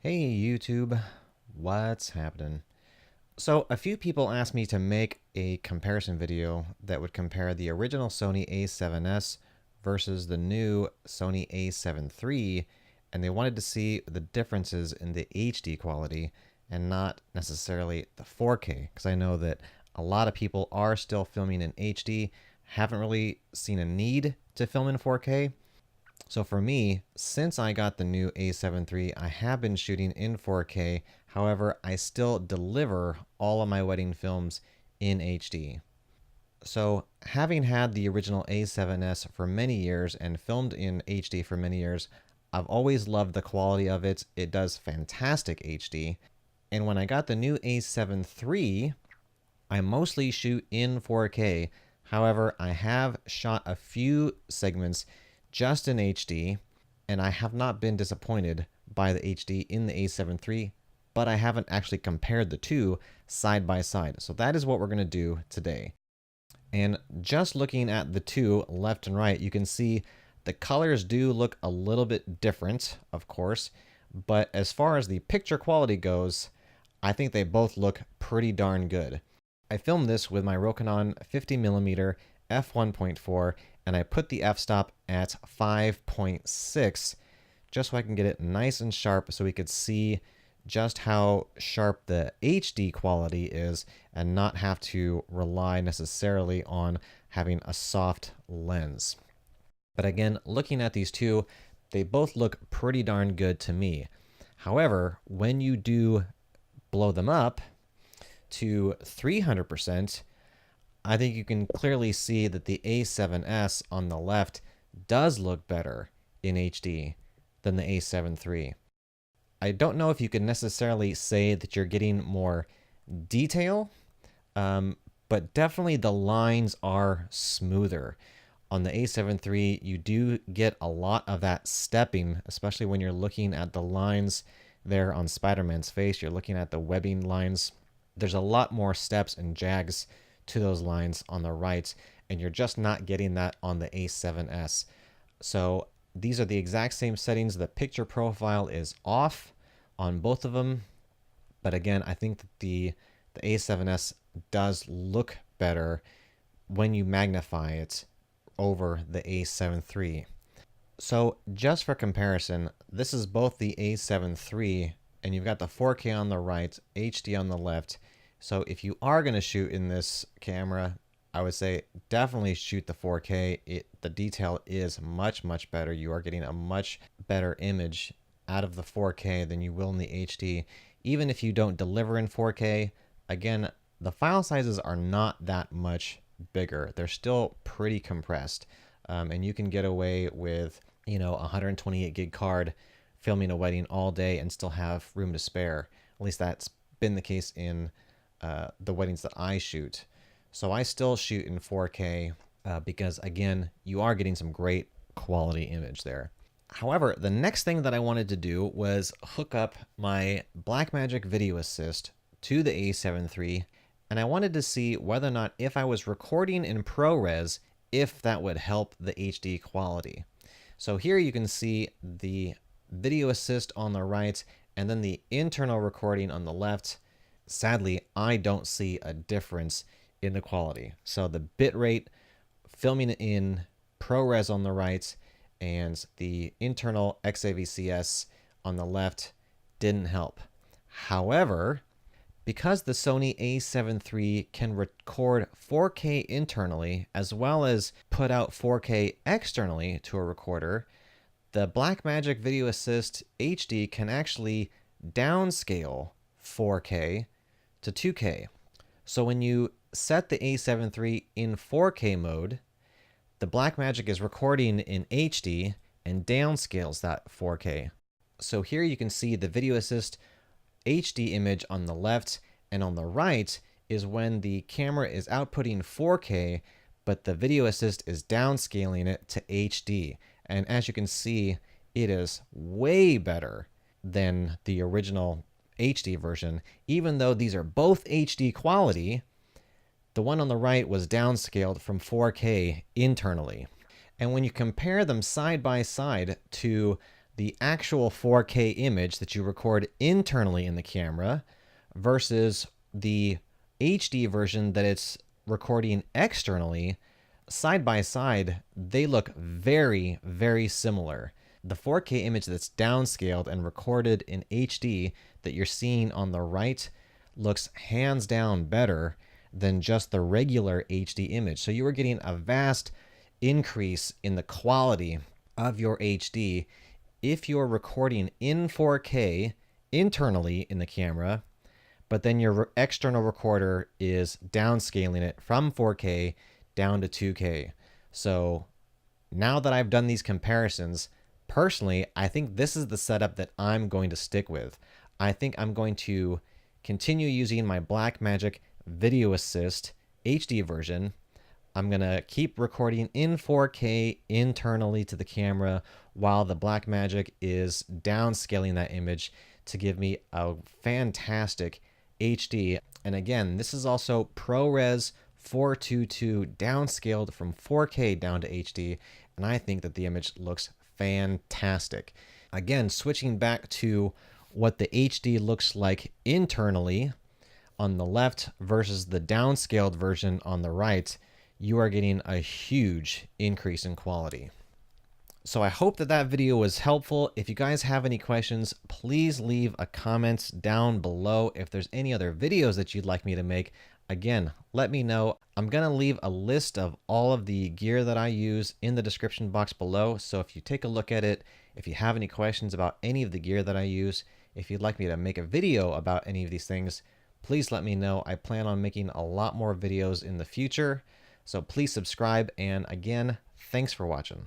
Hey YouTube, what's happening? So a few people asked me to make a comparison video that would compare the original Sony A7S versus the new Sony A7 III, and they wanted to see the differences in the HD quality and not necessarily the 4K, because I know that a lot of people are still filming in HD, haven't really seen a need to film in 4K. So for me, since I got the new A7 III, I have been shooting in 4K. However, I still deliver all of my wedding films in HD. So having had the original A7S for many years and filmed in HD for many years, I've always loved the quality of it. It does fantastic HD. And when I got the new A7 III, I mostly shoot in 4K. However, I have shot a few segments just in HD, and I have not been disappointed by the HD in the A7 III, but I haven't actually compared the two side by side. So that is what we're going to do today. And just looking at the two left and right, you can see the colors do look a little bit different, of course, but as far as the picture quality goes, I think they both look pretty darn good. I filmed this with my Rokinon 50mm f1.4, and I put the f-stop at 5.6 just so I can get it nice and sharp so we could see just how sharp the HD quality is and not have to rely necessarily on having a soft lens. But again, looking at these two, they both look pretty darn good to me. However, when you do blow them up to 300%, I think you can clearly see that the A7S on the left does look better in HD than the A7 III. I don't know if you can necessarily say that you're getting more detail, but definitely the lines are smoother. On the A7 III, you do get a lot of that stepping, especially when you're looking at the lines there on Spider-Man's face. You're looking at the webbing lines. There's a lot more steps and jags to those lines on the right, and you're just not getting that on the A7S. So these are the exact same settings. The picture profile is off on both of them, but again, I think that the A7S does look better when you magnify it over the A7 III. So just for comparison, this is both the A7 III, and you've got the 4K on the right, HD on the left. So if you are going to shoot in this camera, I would say definitely shoot the 4K. The detail is much, much better. You are getting a much better image out of the 4K than you will in the HD. Even if you don't deliver in 4K, again, the file sizes are not that much bigger. They're still pretty compressed. And you can get away with, a 128 gig card filming a wedding all day and still have room to spare. At least that's been the case in the weddings that I shoot. So I still shoot in 4K because, again, you are getting some great quality image there. However, the next thing that I wanted to do was hook up my Blackmagic Video Assist to the A7 III, and I wanted to see whether or not if I was recording in ProRes, if that would help the HD quality. So here you can see the Video Assist on the right and then the internal recording on the left. Sadly, I don't see a difference in the quality. So the bitrate filming in ProRes on the right and the internal XAVCS on the left didn't help. However, because the Sony A7 III can record 4K internally as well as put out 4K externally to a recorder, the Blackmagic Video Assist HD can actually downscale 4K to 2K. So when you set the A7 III in 4K mode, the Blackmagic is recording in HD and downscales that 4K. So here you can see the Video Assist HD image on the left, and on the right is when the camera is outputting 4K, but the Video Assist is downscaling it to HD. And as you can see, it is way better than the original HD version. Even though these are both HD quality, the one on the right was downscaled from 4K internally. And when you compare them side by side to the actual 4K image that you record internally in the camera versus the HD version that it's recording externally, side by side, they look very, very similar. The 4K image that's downscaled and recorded in HD that you're seeing on the right looks hands down better than just the regular HD image. So you are getting a vast increase in the quality of your HD if you're recording in 4K internally in the camera, but then your external recorder is downscaling it from 4K down to 2K. So now that I've done these comparisons, personally, I think this is the setup that I'm going to stick with. I think I'm going to continue using my Blackmagic Video Assist HD version. I'm going to keep recording in 4K internally to the camera while the Blackmagic is downscaling that image to give me a fantastic HD. And again, this is also ProRes 422 downscaled from 4K down to HD, and I think that the image looks fantastic. Again, switching back to what the HD looks like internally on the left versus the downscaled version on the right, you are getting a huge increase in quality. So I hope that that video was helpful. If you guys have any questions, please leave a comment down below. If there's any other videos that you'd like me to make, again, let me know. I'm going to leave a list of all of the gear that I use in the description box below. So if you take a look at it, if you have any questions about any of the gear that I use, if you'd like me to make a video about any of these things, please let me know. I plan on making a lot more videos in the future. So please subscribe. And again, thanks for watching.